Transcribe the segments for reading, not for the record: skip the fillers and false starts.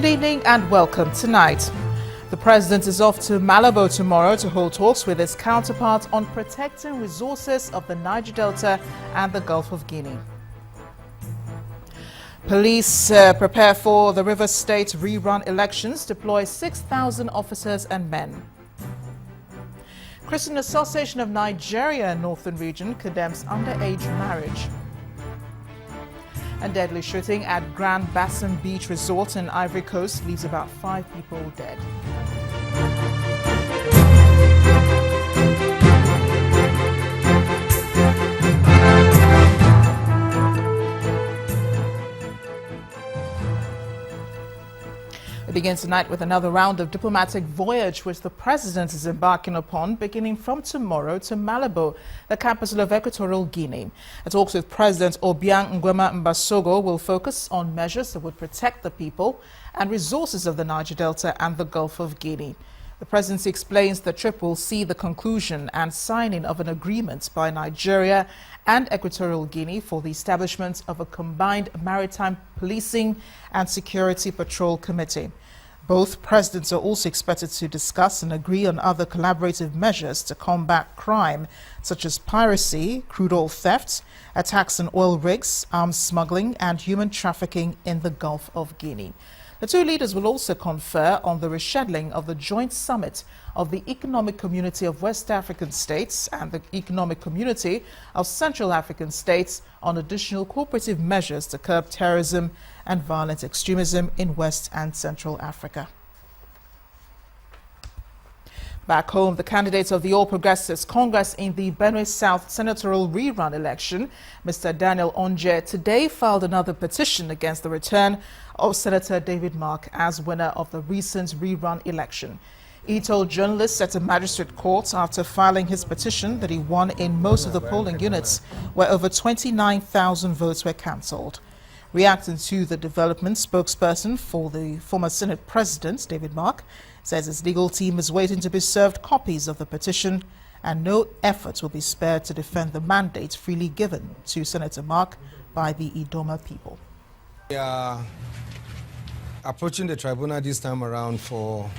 Good evening and welcome. Tonight, the president is off to Malabo tomorrow to hold talks with his counterparts on protecting resources of the Niger Delta and the Gulf of Guinea. Police prepare for the Rivers State rerun elections, deploy 6,000 officers and men. Christian Association of Nigeria Northern Region condemns underage marriage. A deadly shooting at Grand Bassam Beach Resort in Ivory Coast leaves about 5 people dead. It begins tonight with another round of diplomatic voyage which the president is embarking upon, beginning from tomorrow to Malabo, the capital of Equatorial Guinea. The talks with President Obiang Nguema Mbasogo will focus on measures that would protect the people and resources of the Niger Delta and the Gulf of Guinea. The presidency explains the trip will see the conclusion and signing of an agreement by Nigeria and Equatorial Guinea for the establishment of a combined maritime policing and security patrol committee. Both presidents are also expected to discuss and agree on other collaborative measures to combat crime, such as piracy, crude oil theft, attacks on oil rigs, arms smuggling, and human trafficking in the Gulf of Guinea. The two leaders will also confer on the rescheduling of the joint summit of the Economic Community of West African States and the Economic Community of Central African States on additional cooperative measures to curb terrorism and violent extremism in West and Central Africa. Back home, the candidates of the All Progressives Congress in the Benue South senatorial rerun election, Mr. Daniel Onje, today filed another petition against the return of Senator David Mark as winner of the recent rerun election. He told journalists at a magistrate court after filing his petition that he won in most of the polling units, where over 29,000 votes were cancelled. Reacting to the development, spokesperson for the former Senate President, David Mark, says his legal team is waiting to be served copies of the petition and no efforts will be spared to defend the mandate freely given to Senator Mark by the Idoma people. We are approaching the tribunal this time around for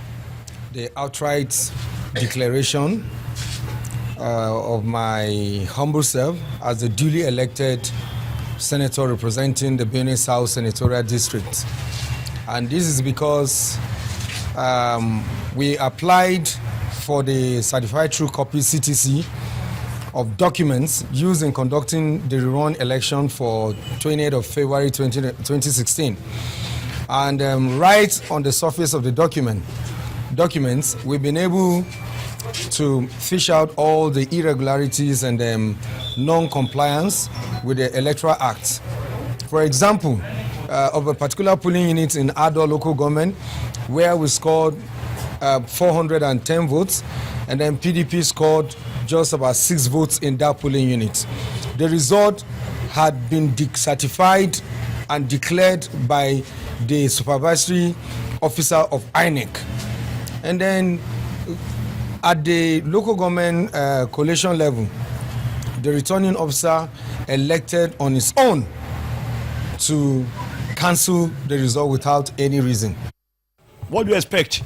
the outright declaration of my humble self as the duly elected senator representing the Benue South Senatorial District. And this is because we applied for the certified true copy CTC of documents used in conducting the rerun election for 28th of February 2016. And right on the surface of the documents, we've been able to fish out all the irregularities and non-compliance with the Electoral Act. For example, of a particular polling unit in Ado local government, where we scored 410 votes, and then PDP scored just about 6 votes in that polling unit. The result had been certified and declared by the supervisory officer of INEC. And then at the local government coalition level, the returning officer elected on his own to cancel the result without any reason. What do you expect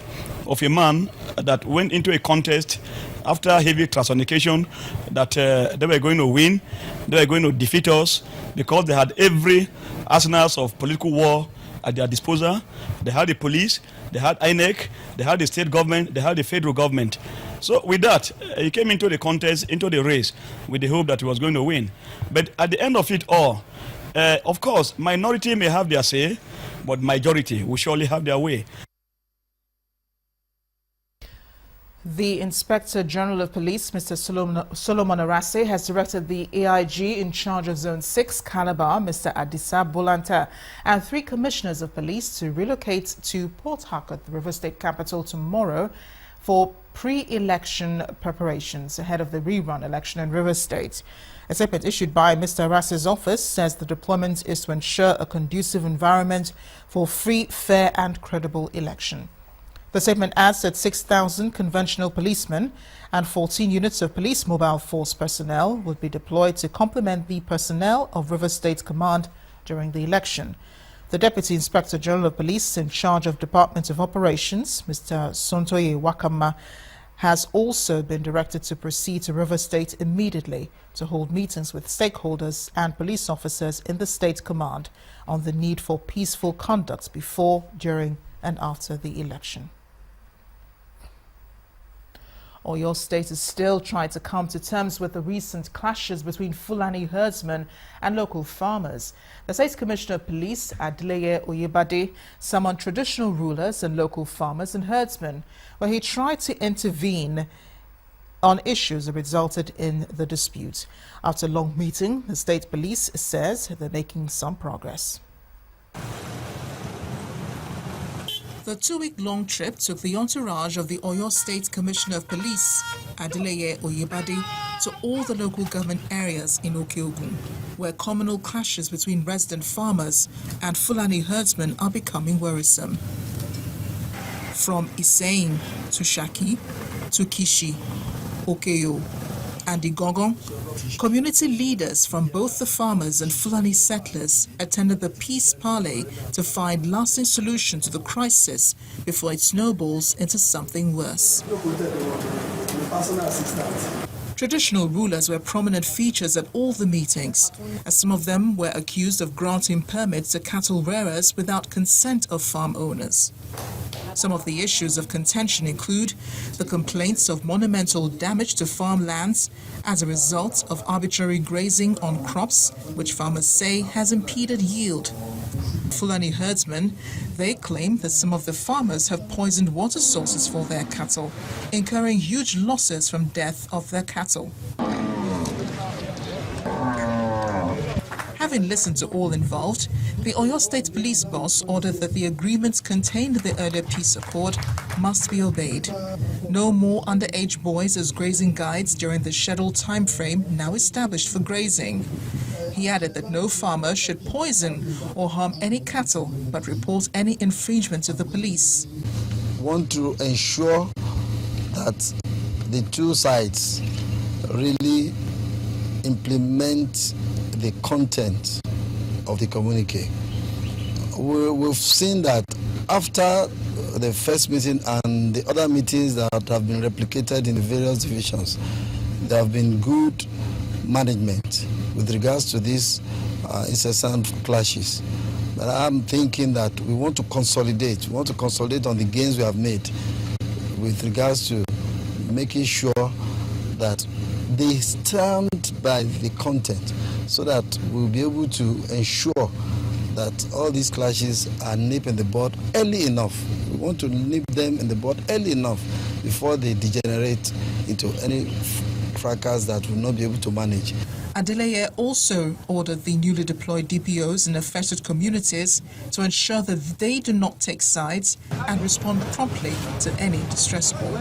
of a man that went into a contest after heavy transonication that they were going to win, they were going to defeat us because they had every arsenal of political war at their disposal? They had the police, they had INEC, they had the state government, they had the federal government. So with that, he came into the contest, into the race, with the hope that he was going to win. But at the end of it all, of course, minority may have their say, but majority will surely have their way. The Inspector General of Police, Mr. Solomon Arase, has directed the AIG in charge of Zone 6, Calabar, Mr. Adisa Bolanta, and 3 commissioners of police to relocate to Port Harcourt, the River State capital, tomorrow for pre-election preparations ahead of the rerun election in River State. A statement issued by Mr. Arase's office says the deployment is to ensure a conducive environment for free, fair and credible election. The statement adds that 6,000 conventional policemen and 14 units of police mobile force personnel would be deployed to complement the personnel of River State Command during the election. The Deputy Inspector General of Police in charge of Department of Operations, Mr. Sontoye Wakama, has also been directed to proceed to River State immediately to hold meetings with stakeholders and police officers in the State Command on the need for peaceful conduct before, during and after the election. Oyo State is still trying to come to terms with the recent clashes between Fulani herdsmen and local farmers. The State Commissioner of Police, Adeleye Oyebade, summoned traditional rulers and local farmers and herdsmen, where he tried to intervene on issues that resulted in the dispute. After a long meeting, the State Police says they're making some progress. The two-week-long trip took the entourage of the Oyo State Commissioner of Police, Adeleye Oyebade, to all the local government areas in Okeogun, where communal clashes between resident farmers and Fulani herdsmen are becoming worrisome. From Iseyin to Shaki to Kishi, Okeyo, and Igogon, community leaders from both the farmers and Fulani settlers attended the peace parley to find lasting solution to the crisis before it snowballs into something worse. Traditional rulers were prominent features at all the meetings, as some of them were accused of granting permits to cattle rearers without consent of farm owners. Some of the issues of contention include the complaints of monumental damage to farmlands as a result of arbitrary grazing on crops, which farmers say has impeded yield. Fulani herdsmen, they claim that some of the farmers have poisoned water sources for their cattle, incurring huge losses from death of their cattle. Having listened to all involved, the Oyo State Police boss ordered that the agreements contained in the earlier peace accord must be obeyed. No more underage boys as grazing guides during the scheduled time frame now established for grazing. He added that no farmer should poison or harm any cattle, but report any infringement to the police. We want to ensure that the two sides really implement the content of the communique. We've seen that after the first meeting and the other meetings that have been replicated in the various divisions, there have been good management with regards to these incessant clashes. But I'm thinking that we want to consolidate. We want to consolidate on the gains we have made with regards to making sure that they stand by the content, so that we'll be able to ensure that all these clashes are nipped in the bud early enough. We want to nip them in the bud early enough before they degenerate into any fracas that we'll not be able to manage. Adeleye also ordered the newly deployed DPOs in affected communities to ensure that they do not take sides and respond promptly to any distress call.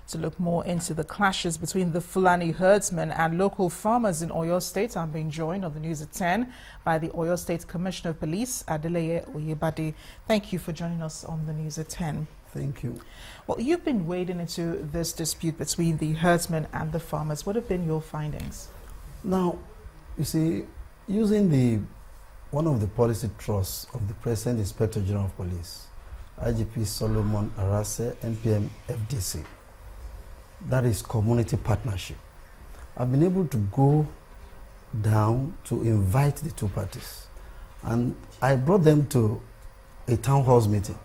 To look more into the clashes between the Fulani herdsmen and local farmers in Oyo State, I'm being joined on the news at 10 by the Oyo State Commissioner of Police, Adeleye Oyebade. Thank you for joining us on the news at 10. Thank you. Well, you've been wading into this dispute between the herdsmen and the farmers. What have been your findings? Now, you see, using one of the policy trusts of the present Inspector General of Police, IGP Solomon Arase, NPM FDC, that is community partnership. I've been able to go down to invite the two parties, and I brought them to a town hall meeting.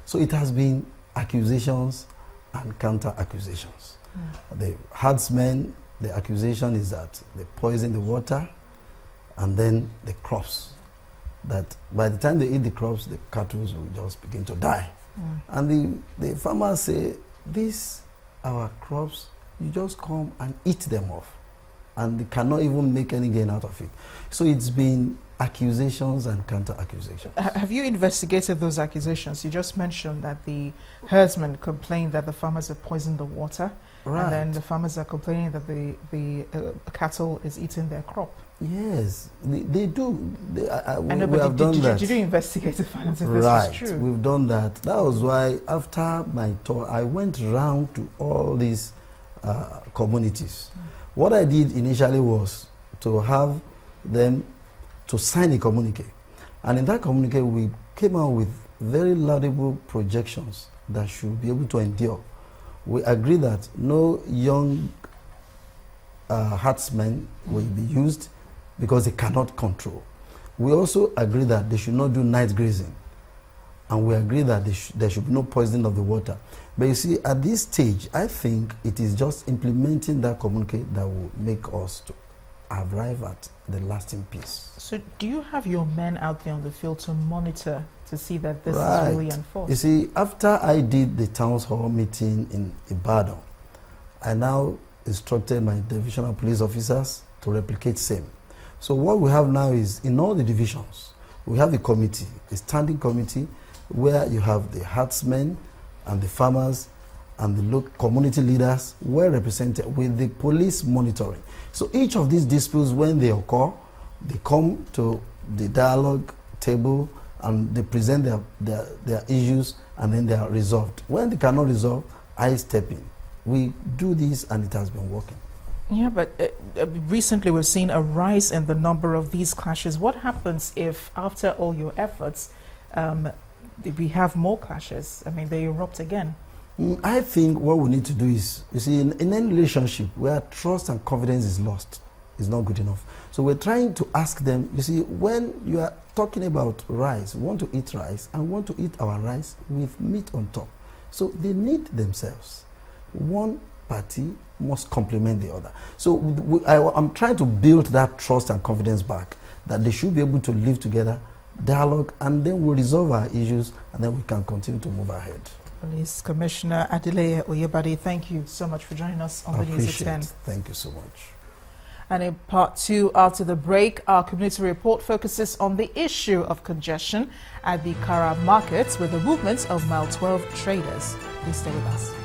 So it has been accusations and counter-accusations. The herdsmen, the accusation is that they poison the water and then the crops. That by the time they eat the crops, the cattle will just begin to die. And the farmers say, these our crops, you just come and eat them off, and they cannot even make any gain out of it. So it's been accusations and counter-accusations. Have you investigated those accusations? You just mentioned that the herdsmen complained that the farmers have poisoned the water, and then the farmers are complaining that the cattle is eating their crop. Yes, they do. We have done that. Did you investigate to find out if this is true? We've done that. That was why after my tour, I went round to all these communities. What I did initially was to have them to sign a communique. And in that communique, we came out with very laudable projections that should be able to endure. We agree that no young herdsmen will be used because they cannot control. We also agree that they should not do night grazing. And we agree that there should be no poisoning of the water. But you see, at this stage, I think it is just implementing that communique that will make us to arrive at the lasting peace. So do you have your men out there on the field to monitor to see that this is really enforced? You see, after I did the town hall meeting in Ibadan, I now instructed my divisional police officers to replicate same. So what we have now is, in all the divisions, we have a committee, a standing committee, where you have the herdsmen and the farmers and the local community leaders well represented with the police monitoring. So each of these disputes, when they occur, they come to the dialogue table and they present their issues, and then they are resolved. When they cannot resolve, I step in. We do this and it has been working. Yeah, but recently we've seen a rise in the number of these clashes. What happens if, after all your efforts, we have more clashes? I mean, they erupt again. I think what we need to do is, you see, in any relationship where trust and confidence is lost, is not good enough. So we're trying to ask them, you see, when you are talking about rice, we want to eat rice and want to eat our rice with meat on top. So they need themselves. One party must complement the other. So I'm trying to build that trust and confidence back, that they should be able to live together, dialogue, and then we'll resolve our issues, and then we can continue to move ahead. Police Commissioner Adeleye Oyebade, thank you so much for joining us on the News at 10. Thank you so much. And in part two, after the break, our community report focuses on the issue of congestion at the Kara markets with the movements of Mile 12 traders. Please stay with us.